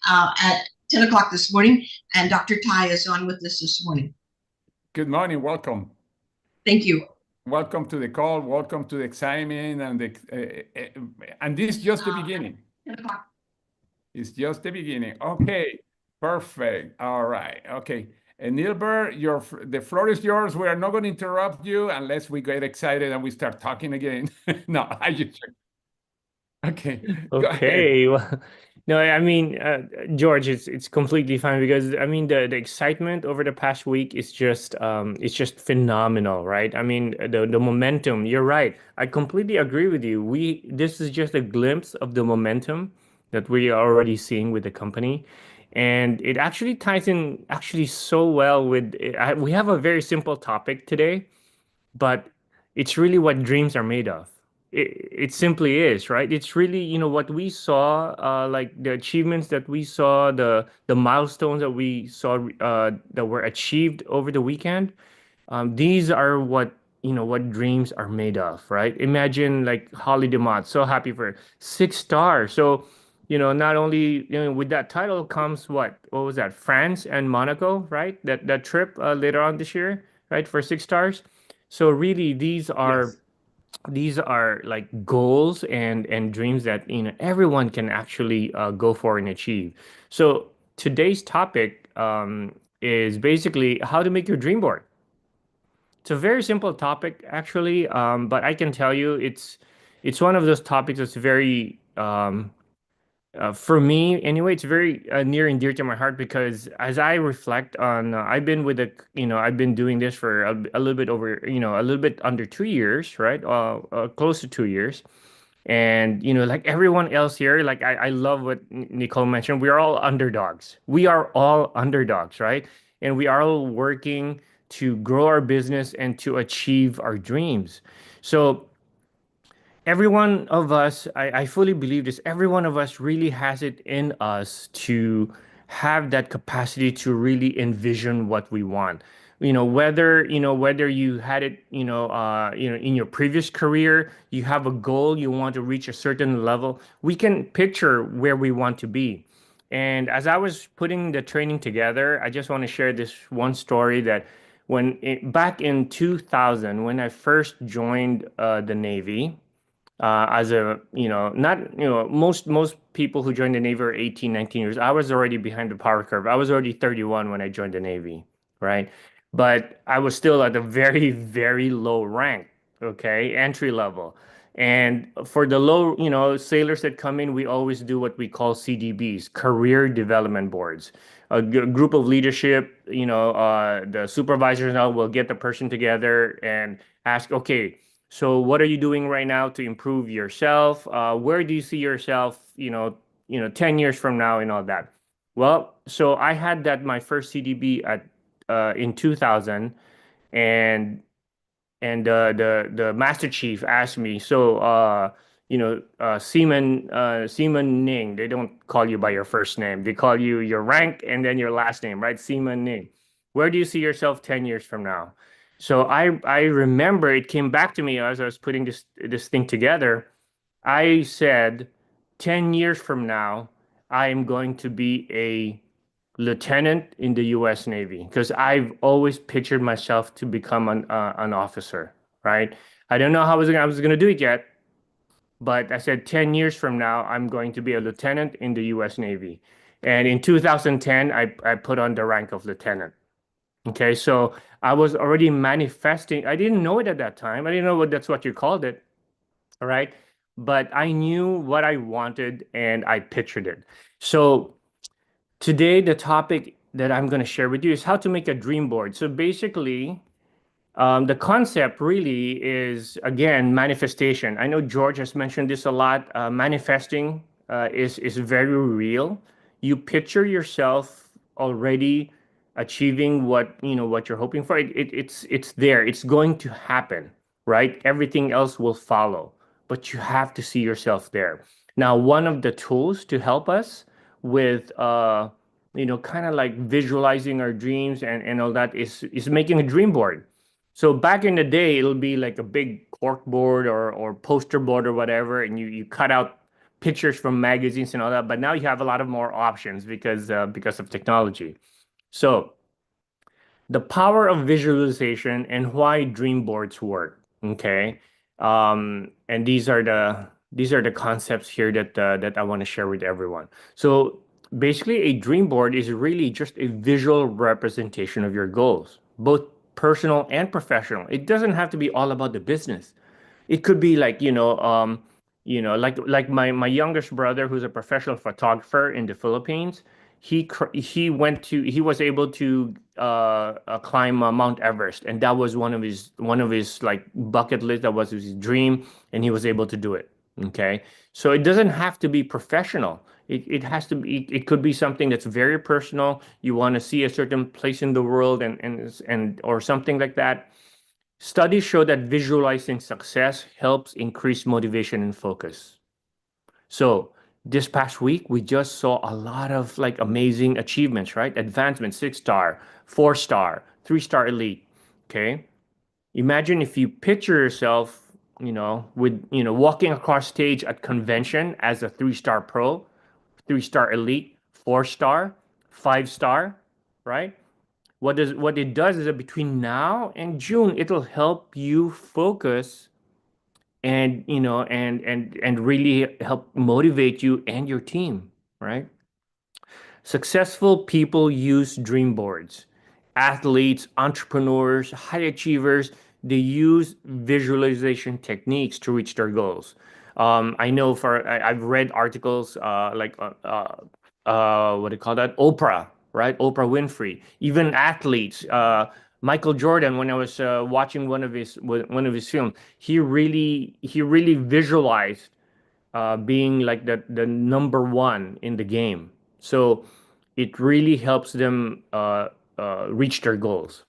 at 10 o'clock this morning, and Dr. Tai is on with us this morning. Good morning. Welcome. Thank you. Welcome to the call. Welcome to the excitement and this is just the beginning. 10 o'clock. It's just the beginning. Okay, perfect. All right. Okay. And Nilbert, the floor is yours. We are not going to interrupt you unless we get excited and we start talking again. No, I just okay. Go ahead. Okay. Well, no, I mean, George, it's completely fine because I mean the excitement over the past week is just it's just phenomenal, right? I mean the momentum. You're right. I completely agree with you. This is just a glimpse of the momentum that we are already seeing with the company, and it actually ties in actually so well with. We have a very simple topic today, but it's really what dreams are made of. It simply is, right? It's really, what we saw, like the achievements that we saw, the milestones that we saw that were achieved over the weekend. These are what dreams are made of, right? Imagine like Holly DeMott, so happy for her. 6 stars. So, not only with that title comes what was that? France and Monaco, right? That trip later on this year, right? For 6 stars. So really, Yes. these are like goals and dreams that everyone can actually go for and achieve. So today's topic is basically how to make your dream board. It's a very simple topic actually, but I can tell you it's one of those topics that's very for me anyway, it's very near and dear to my heart because as I reflect on, I've been with I've been doing this for a little bit over, a little bit under 2 years, right? Close to 2 years. And, like everyone else here, like I love what Nicole mentioned. We are all underdogs. We are all underdogs, right? And we are all working to grow our business and to achieve our dreams. So, every one of us, I fully believe this, every one of us really has it in us to have that capacity to really envision what we want. Whether you had it, in your previous career, you have a goal, you want to reach a certain level, we can picture where we want to be. And as I was putting the training together, I just want to share this one story that back in 2000, when I first joined the Navy, as a not most people who join the Navy are 18, 19 years. I was already behind the power curve. I was already 31 when I joined the Navy, right? But I was still at a very very low rank, okay, entry level. And for the low sailors that come in, we always do what we call CDBs, career development boards. Group of leadership, the supervisors now will get the person together and ask, okay, so what are you doing right now to improve yourself? Where do you see yourself, 10 years from now and all that? Well, so I had that my first CDB at in 2000, and the Master Chief asked me, so Seaman Ning, they don't call you by your first name. They call you your rank and then your last name, right? Seaman Ning. Where do you see yourself 10 years from now? So I remember it came back to me as I was putting this thing together. I said, 10 years from now, I am going to be a lieutenant in the U.S. Navy because I've always pictured myself to become an officer, right? I don't know how I was gonna do it yet, but I said 10 years from now, I'm going to be a lieutenant in the U.S. Navy. And in 2010, I put on the rank of lieutenant. Okay, so I was already manifesting. I didn't know it at that time. I didn't know that's what you called it. All right. But I knew what I wanted and I pictured it. So today, the topic that I'm going to share with you is how to make a dream board. So basically, the concept really is, again, manifestation. I know George has mentioned this a lot. Manifesting is very real. You picture yourself already achieving what you're hoping for. It's there. It's going to happen, right? Everything else will follow, but you have to see yourself there. Now, one of the tools to help us with kind of like visualizing our dreams and all that is making a dream board. So back in the day, it'll be like a big cork board or poster board or whatever, and you cut out pictures from magazines and all that, but now you have a lot of more options because of technology. So the power of visualization and why dream boards work. Okay, and these are the concepts here that I want to share with everyone. So basically, a dream board is really just a visual representation of your goals, both personal and professional. It doesn't have to be all about the business. It could be like, like my youngest brother, who's a professional photographer in the Philippines. He was able to climb Mount Everest, and that was one of his like bucket list. That was his dream, and he was able to do it. Okay, so it doesn't have to be professional. It has to be. It could be something that's very personal. You want to see a certain place in the world, and or something like that. Studies show that visualizing success helps increase motivation and focus. So this past week, we just saw a lot of like amazing achievements, right? Advancement, 6-star, 4-star, 3-star elite. Okay. Imagine if you picture yourself, walking across stage at convention as a 3-star pro, 3-star elite, 4-star, 5-star, right? What it does is that between now and June, it'll help you focus and really help motivate you and your team, right? Successful people use dream boards. Athletes, entrepreneurs, high achievers, they use visualization techniques to reach their goals. I know I've read articles what do you call that? Oprah, right? Oprah Winfrey, even athletes. Michael Jordan, when I was watching one of his films, he really visualized being like the number one in the game. So it really helps them reach their goals.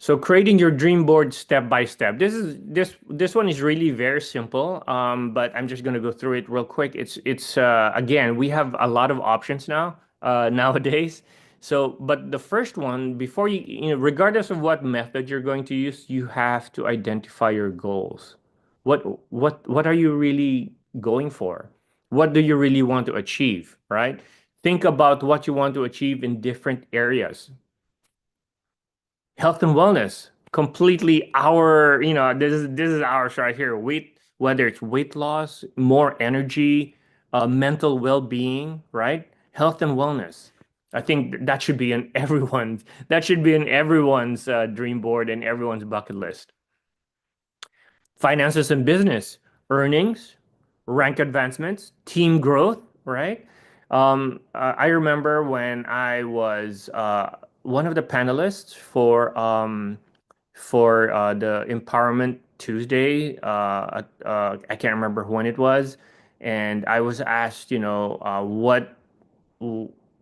So creating your dream board step by step. This one is really very simple. But I'm just gonna go through it real quick. It's again, we have a lot of options now nowadays. So, but the first one, before regardless of what method you're going to use, you have to identify your goals. What are you really going for? What do you really want to achieve, right? Think about what you want to achieve in different areas. Health and wellness, completely this is ours right here. Whether it's weight loss, more energy, mental well-being, right? Health and wellness. I think that should be in everyone's dream board and everyone's bucket list. Finances and business, earnings, rank advancements, team growth, right? I remember when I was one of the panelists for the Empowerment Tuesday. I can't remember when it was, and I was asked,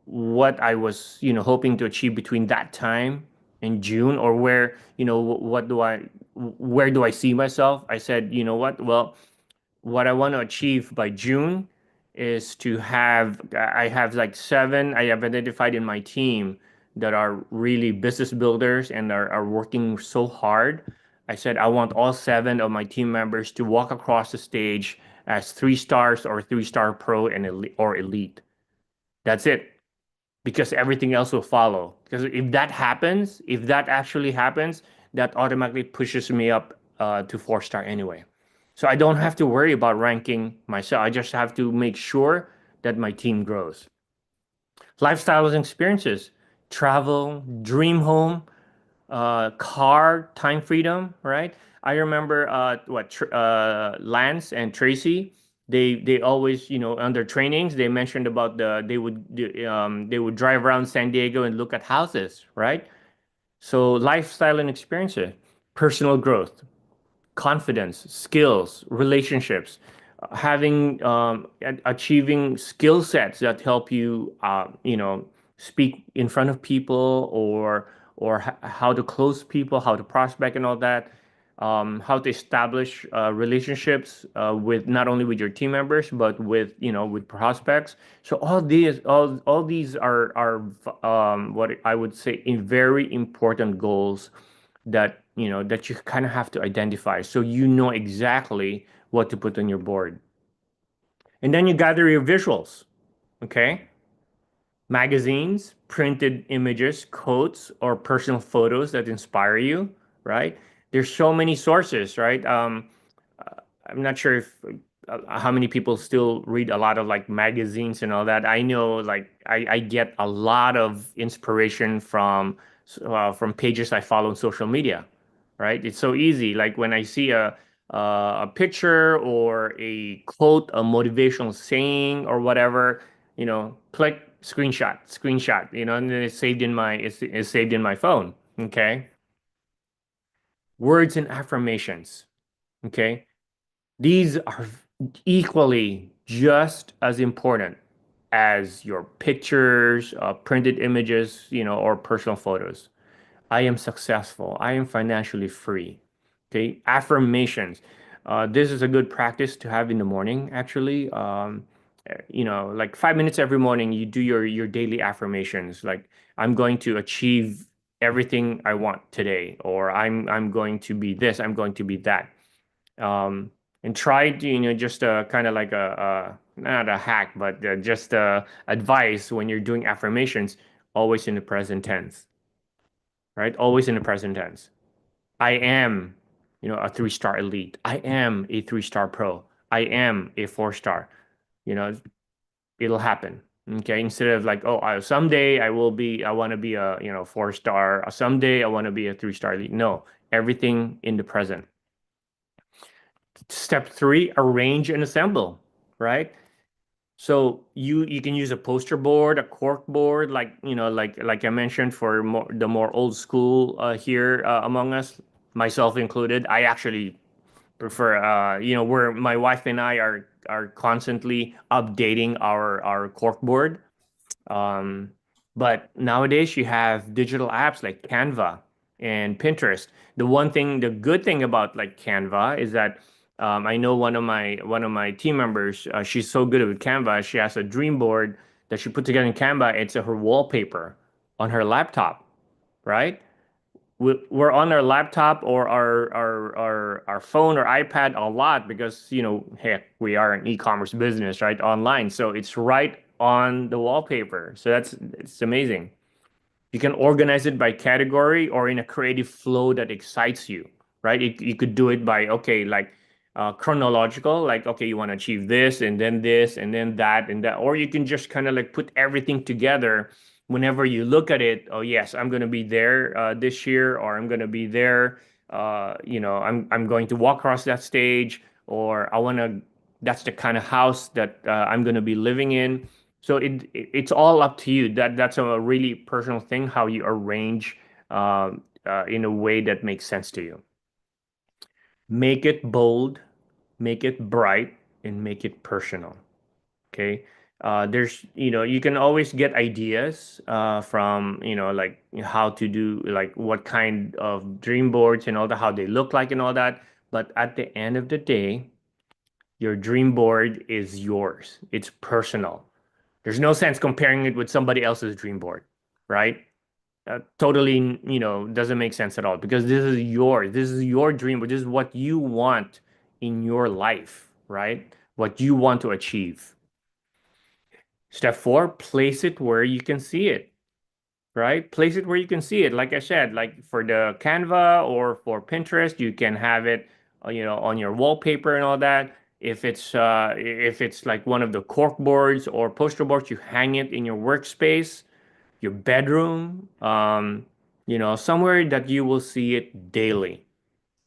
what I was, hoping to achieve between that time and June, or where do I see myself? I said, you know what? Well, what I want to achieve by June is I have like 7 I have identified in my team that are really business builders and are working so hard. I said, I want all 7 of my team members to walk across the stage as 3 stars or 3-star pro and elite. That's it, because everything else will follow. Because if that actually happens, that automatically pushes me up to 4-star anyway. So I don't have to worry about ranking myself. I just have to make sure that my team grows. Lifestyles and experiences, travel, dream home, car, time freedom, right? I remember Lance and Tracy. They always, on their trainings, they mentioned about they would drive around San Diego and look at houses, right? So lifestyle and experiences, personal growth, confidence, skills, relationships, achieving skill sets that help you, speak in front of people, or how to close people, how to prospect and all that, how to establish relationships with not only with your team members but with prospects. So all these are what I would say in very important goals that you kind of have to identify, so you know exactly what to put on your board. And then you gather your visuals, okay? Magazines, printed images, quotes, or personal photos that inspire you, right? There's so many sources, right? I'm not sure if how many people still read a lot of like magazines and all that. I know like I get a lot of inspiration from pages I follow on social media, right? It's so easy. Like when I see a picture or a quote, a motivational saying or whatever, click screenshot, and then it's saved in my phone. Okay. Words and affirmations. Okay. These are equally just as important as your pictures, printed images, or personal photos. I am successful. I am financially free. Okay. Affirmations. This is a good practice to have in the morning, actually. Like 5 minutes every morning, you do your daily affirmations. Like, I'm going to achieve everything I want today, or I'm going to be this, I'm going to be that. Um, and try to, just kind of like not a hack, but just advice when you're doing affirmations, always in the present tense, right? Always in the present tense. I am, a 3-star elite. I am a 3-star pro. I am a 4-star. You know, it'll happen. Okay. Instead of like, oh, someday I want to be a, 4-star. Someday I want to be a 3-star elite. No, everything in the present. Step 3, arrange and assemble, right? So you can use a poster board, a cork board, like like I mentioned for the more old school here among us, myself included. I actually prefer where my wife and I are constantly updating our cork board. Um, but nowadays you have digital apps like Canva and Pinterest. The good thing about like Canva is that I know one of my team members. She's so good with Canva. She has a dream board that she put together in Canva. It's her wallpaper on her laptop, right? We're on our laptop or our phone or iPad a lot because, heck, we are an e-commerce business, right? Online. So it's right on the wallpaper. So it's amazing. You can organize it by category or in a creative flow that excites you, right? You could do it by, okay, like chronological, like, okay, you want to achieve this and then that and that. Or you can just kind of like put everything together whenever you look at it. Oh, yes, I'm going to be there this year, or I'm going to be there. I'm going to walk across that stage, or that's the kind of house that I'm going to be living in. So it's all up to you. That's a really personal thing, how you arrange in a way that makes sense to you. Make it bold, make it bright, and make it personal. Okay. You can always get ideas from, like how to do, like what kind of dream boards and all that, how they look like and all that. But at the end of the day, your dream board is yours. It's personal. There's no sense comparing it with somebody else's dream board, right? Totally, doesn't make sense at all because this is yours. This is your dream board. This is what you want in your life, right? What you want to achieve. Step 4, place it where you can see it, right? Place it where you can see it. Like I said, like for the Canva or for Pinterest, you can have it, on your wallpaper and all that. If it's like one of the cork boards or poster boards, you hang it in your workspace, your bedroom, somewhere that you will see it daily.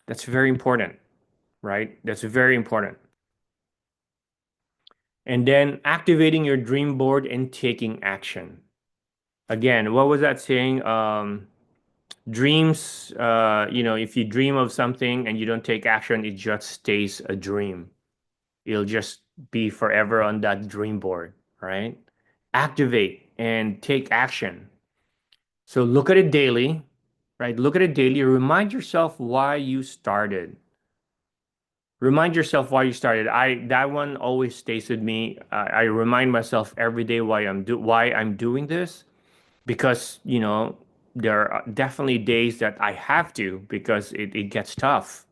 That's very important, right? That's very important. And then activating your dream board and taking action. Again, what was that saying? Dreams, if you dream of something and you don't take action, it just stays a dream. It'll just be forever on that dream board, right? Activate and take action. So look at it daily, right? Look at it daily. Remind yourself why you started. Remind yourself why you started. That one always stays with me. I remind myself every day why I'm doing this because there are definitely days that I have to because it gets tough,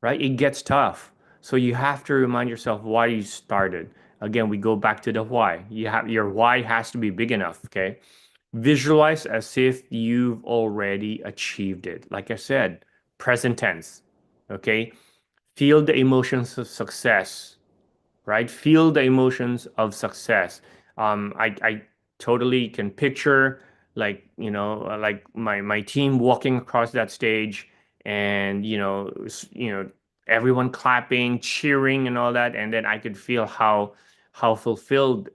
right? It gets tough. So you have to remind yourself why you started. Again, we go back to the why. Your why has to be big enough, okay? Visualize as if you've already achieved it. Like I said, present tense, okay? Feel the emotions of success, right? Feel the emotions of success. I totally can picture like like my team walking across that stage, and everyone clapping, cheering, and all that, and then I could feel how fulfilled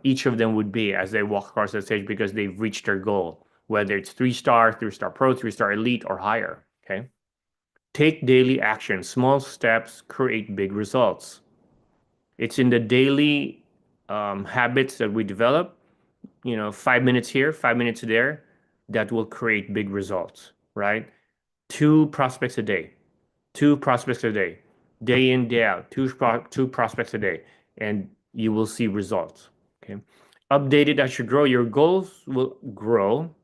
each of them would be as they walk across the stage because they've reached their goal, whether it's 3-star, 3-star pro, 3-star elite, or higher. Okay. Take daily action. Small steps create big results. It's in the daily habits that we develop, 5 minutes here, 5 minutes there, that will create big results, right? Two prospects a day, two prospects a day, day in, day out, two prospects a day, and you will see results. Okay. Update it as you grow. Your goals will grow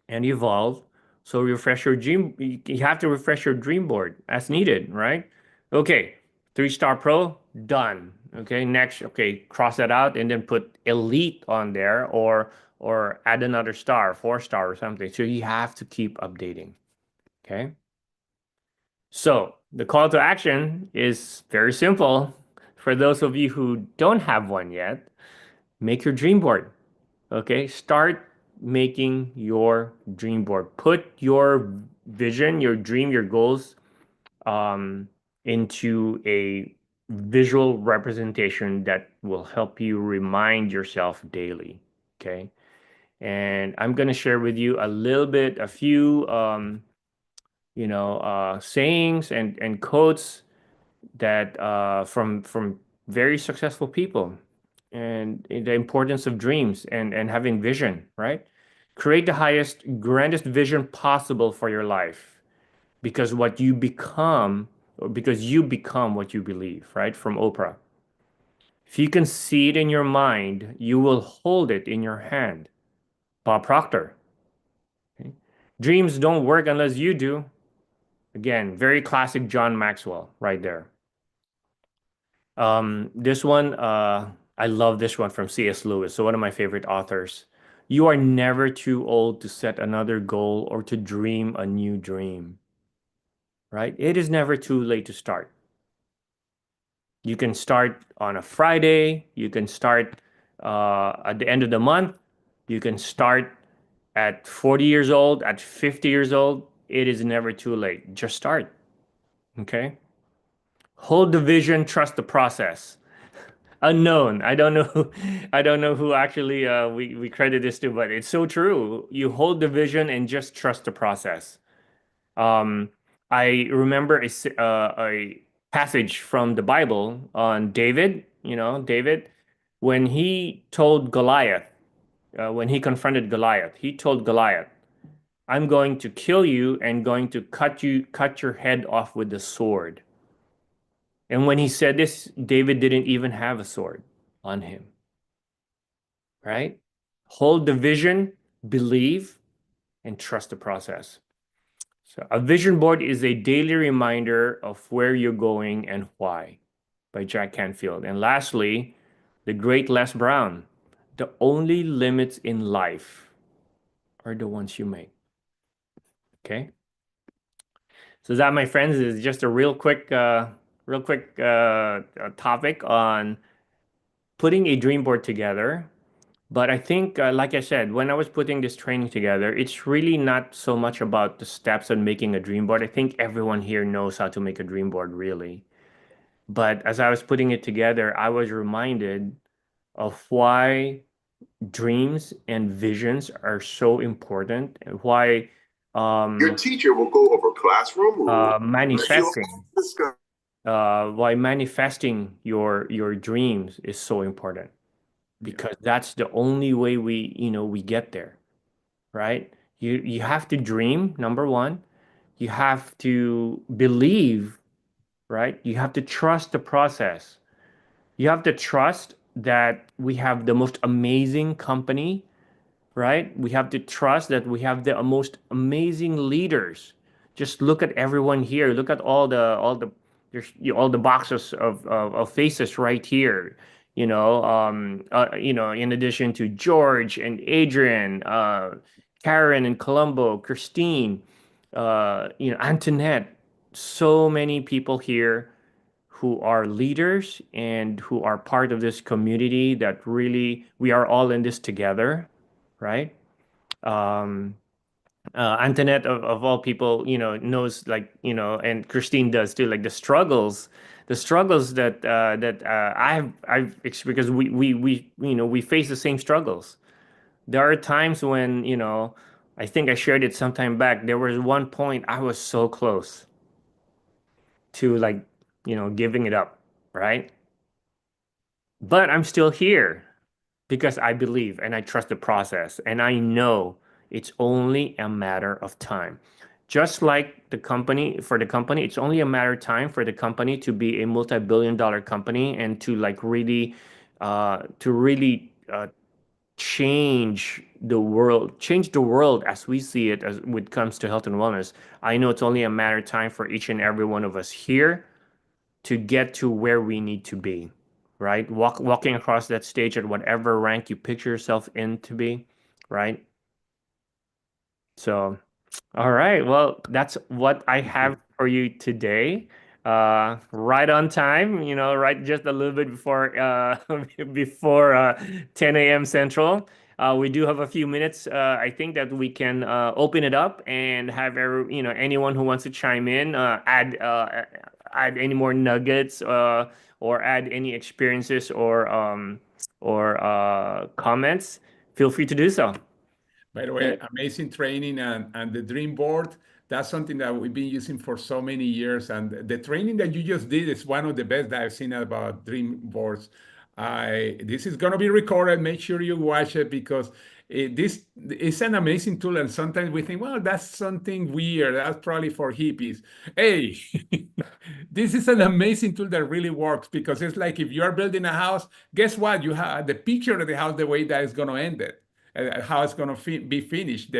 and evolve. So refresh your dream. You have to refresh your dream board as needed, right? Okay, 3-star pro, done. Okay, next, okay, cross that out and then put elite on there, or add another star, 4-star or something. So you have to keep updating. Okay. So the call to action is very simple. For those of you who don't have one yet, make your dream board. Okay, start making your dream board. Put your vision, your dream, your goals into a visual representation that will help you remind yourself daily. Okay, and I'm going to share with you a few sayings and quotes that from very successful people, and the importance of dreams and having vision, right? Create the highest, grandest vision possible for your life, because you become what you believe, right? From Oprah. If you can see it in your mind, you will hold it in your hand. Bob Proctor. Okay? Dreams don't work unless you do. Again, very classic John Maxwell right there. This one, I love this one from C.S. Lewis, so one of my favorite authors. You are never too old to set another goal or to dream a new dream, right? It is never too late to start. You can start on a Friday. You can start at the end of the month. You can start at 40 years old, at 50 years old. It is never too late. Just start, okay? Hold the vision, trust the process. Unknown. I don't know. I don't know who actually we credit this to, but it's so true. You hold the vision and just trust the process. Um, I remember a passage from the Bible on David. David, when he told Goliath, when he confronted Goliath, he told Goliath, "I'm going to kill you and going to cut your head off with the sword." And when he said this, David didn't even have a sword on him, right? Hold the vision, believe, and trust the process. So, a vision board is a daily reminder of where you're going and why, by Jack Canfield. And lastly, the great Les Brown. The only limits in life are the ones you make. Okay? So that, my friends, is just a real quick topic on putting a dream board together. But I think, like I said, when I was putting this training together, it's really not so much about the steps on making a dream board. I think everyone here knows how to make a dream board, really. But as I was putting it together, I was reminded of why dreams and visions are so important, and why Your teacher will go over classroom rules. manifesting why manifesting your dreams is so important, because that's the only way we get there, right? You have to dream, number one. You have to believe, right? You have to trust the process. You have to trust that we have the most amazing company, right? We have to trust that we have the most amazing leaders. Just look at everyone here. Look at all the boxes of faces right here. in addition to George and Adrian, Karen and Colombo, Christine, Antoinette, so many people here who are leaders and who are part of this community that really we are all in this together, right? Um, Antoinette of all people, knows like, and Christine does too, like the struggles that I've experienced because we face the same struggles. There are times when, I think I shared it sometime back. There was one point I was so close to like, giving it up, right? But I'm still here because I believe and I trust the process and I know it's only a matter of time. Just like for the company, it's only a matter of time for the company to be a multi-billion-dollar company and to like really, change the world as we see it as when it comes to health and wellness. I know it's only a matter of time for each and every one of us here to get to where we need to be, right? Walking across that stage at whatever rank you picture yourself in to be, right? So, all right. Well, that's what I have for you today. Right on time, right just a little bit before before 10 a.m. Central. We do have a few minutes. I think that we can open it up and have anyone who wants to chime in, add any more nuggets, or add any experiences or comments. Feel free to do so. By the way, amazing training and the dream board. That's something that we've been using for so many years. And the training that you just did is one of the best that I've seen about dream boards. This is going to be recorded. Make sure you watch it because this is an amazing tool. And sometimes we think, well, that's something weird. That's probably for hippies. Hey, this is an amazing tool that really works because it's like if you are building a house, guess what? You have the picture of the house the way that is going to end it. How it's going to be finished.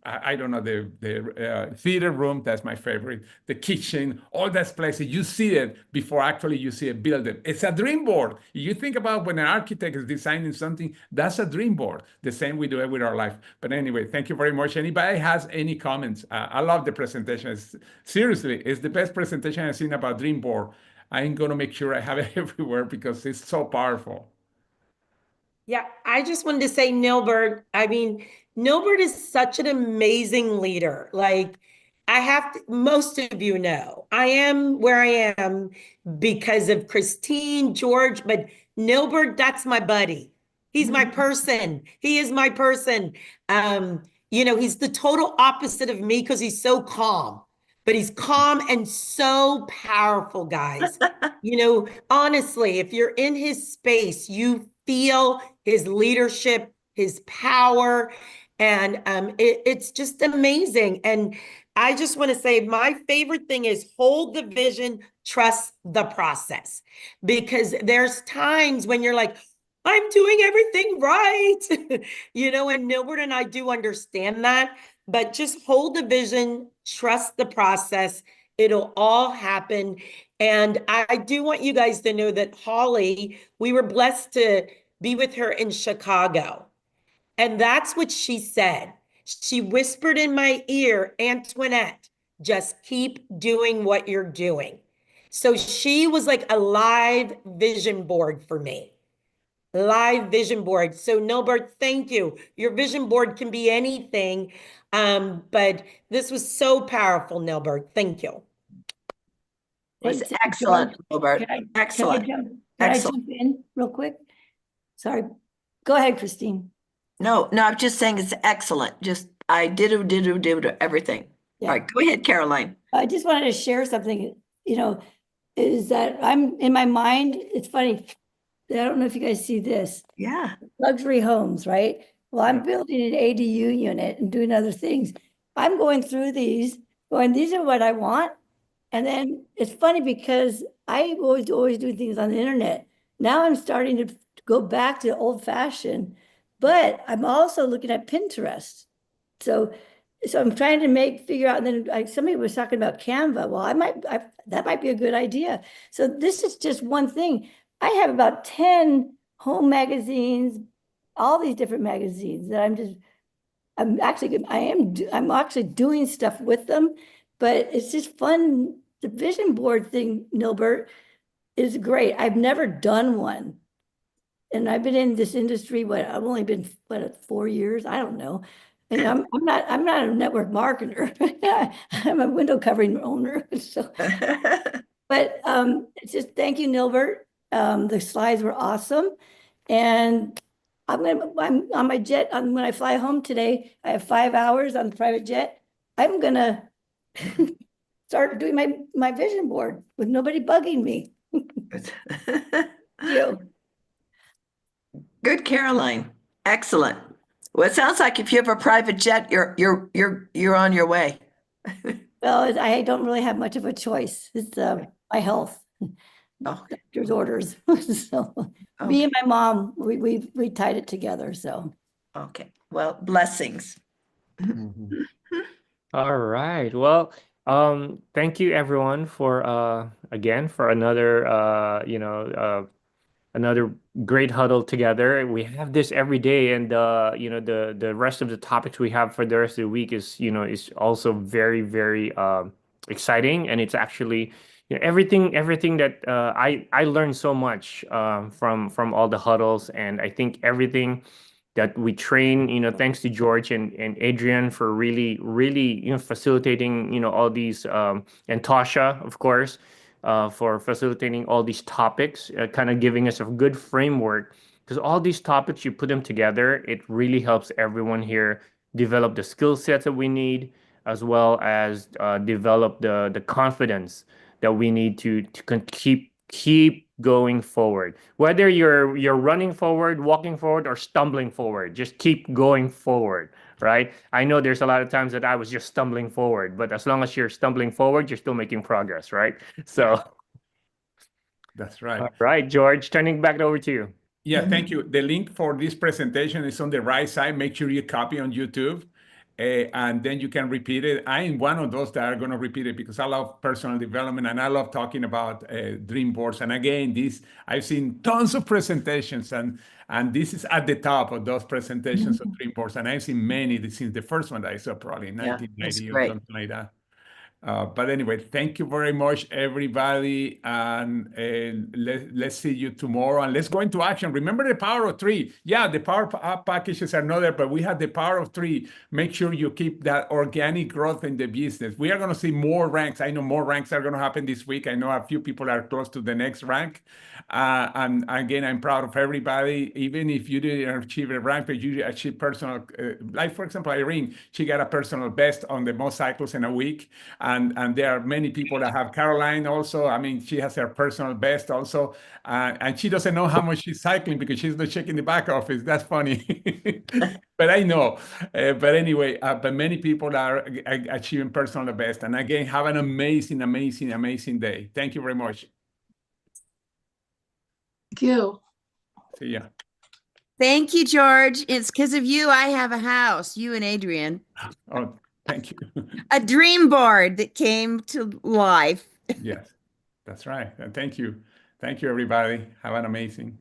I don't know, the theater room, that's my favorite, the kitchen, all those places, you see it before actually you see it build it. It's a dream board. You think about when an architect is designing something, that's a dream board. The same we do it with our life. But anyway, thank you very much. Anybody has any comments? I love the presentation. Seriously, it's the best presentation I've seen about dream board. I'm going to make sure I have it everywhere because it's so powerful. Yeah, I just wanted to say, Nilbert, Nilbert is such an amazing leader. Like, most of you know, I am where I am because of Christine, George, but Nilbert, that's my buddy. He's my person. He is my person. He's the total opposite of me because he's so calm, but he's calm and so powerful, guys. Honestly, if you're in his space, you feel his leadership, his power, and it's just amazing. And I just want to say my favorite thing is hold the vision, trust the process, because there's times when you're like, I'm doing everything right, and Nilbert and I do understand that, but just hold the vision, trust the process. It'll all happen. And I do want you guys to know that Holly, we were blessed to be with her in Chicago. And that's what she said. She whispered in my ear, Antoinette, just keep doing what you're doing. So she was like a live vision board for me. Live vision board. So Nilbert, thank you. Your vision board can be anything. But this was so powerful, Nilbert. Thank you. It's excellent, Nilbert. Excellent. Can I jump in real quick? Sorry. Go ahead, Christine. No, I'm just saying it's excellent. Just I did everything. Yeah. All right, go ahead, Caroline. I just wanted to share something, is that I'm in my mind, it's funny. I don't know if you guys see this. Yeah. Luxury homes, right? Well, I'm building an ADU unit and doing other things. I'm going through these, going, these are what I want. And then it's funny because I always do things on the internet. Now I'm starting to go back to old fashioned, but I'm also looking at Pinterest. So I'm trying to figure out, and then somebody was talking about Canva. Well, that might be a good idea. So this is just one thing. I have about 10 home magazines, all these different magazines that I'm actually doing stuff with them, but it's just fun. The vision board thing, Nilbert, is great. I've never done one. And I've been in this industry, I've only been, 4 years? I don't know. And I'm not a network marketer. I'm a window covering owner. So, but it's just thank you, Nilbert. The slides were awesome. And I'm on my jet when I fly home today. I have 5 hours on the private jet. I'm gonna start doing my vision board with nobody bugging me. You. Good, Caroline. Excellent. Well, it sounds like if you have a private jet, you're on your way. Well, I don't really have much of a choice. It's my health. Oh, Doctor's orders. So okay. me and my mom, we tied it together. So Okay. Well, blessings. Mhm. All right. Well, thank you everyone for again for another another great huddle together. We have this every day, and the rest of the topics we have for the rest of the week is also very exciting, and it's actually everything that I learned so much from all the huddles, and I think everything that we train, thanks to George and Adrian for really facilitating all these and Tasha, of course, for facilitating all these topics, kind of giving us a good framework. Because all these topics, you put them together, it really helps everyone here develop the skill sets that we need, as well as develop the confidence that we need to keep going forward. Whether you're running forward, walking forward, or stumbling forward, just keep going forward, right? I know there's a lot of times that I was just stumbling forward, but as long as you're stumbling forward, you're still making progress, right? So, That's right. all right, George, turning back over to you. Yeah, thank you. The link for this presentation is on the right side. Make sure you copy on YouTube, and then you can repeat it. I am one of those that are going to repeat it because I love personal development and I love talking about dream boards. And again, I've seen tons of presentations, and this is at the top of those presentations of dream boards. And I've seen many since the first one that I saw, probably in Yeah, that's 1990 or great. something like that. But anyway, thank you very much, everybody. And let's see you tomorrow. And let's go into action. Remember the power of three. Yeah, the power up packages are not there, but we have the power of three. Make sure you keep that organic growth in the business. We are going to see more ranks. I know more ranks are going to happen this week. I know a few people are close to the next rank. And again, I'm proud of everybody. Even if you didn't achieve a rank, but you achieve personal, like for example, Irene, she got a personal best on the most cycles in a week. And there are many people that have. Caroline also, I mean, she has her personal best also. And she doesn't know how much she's cycling because she's not checking the back office. That's funny. But I know. But anyway, but many people are achieving personal best. And again, have an amazing day. Thank you very much. Thank you. See ya. Thank you, George. It's because of you I have a house, you and Adrian. Oh, thank you. A dream board that came to life. Yes, that's right. Thank you. Thank you, everybody. Have an amazing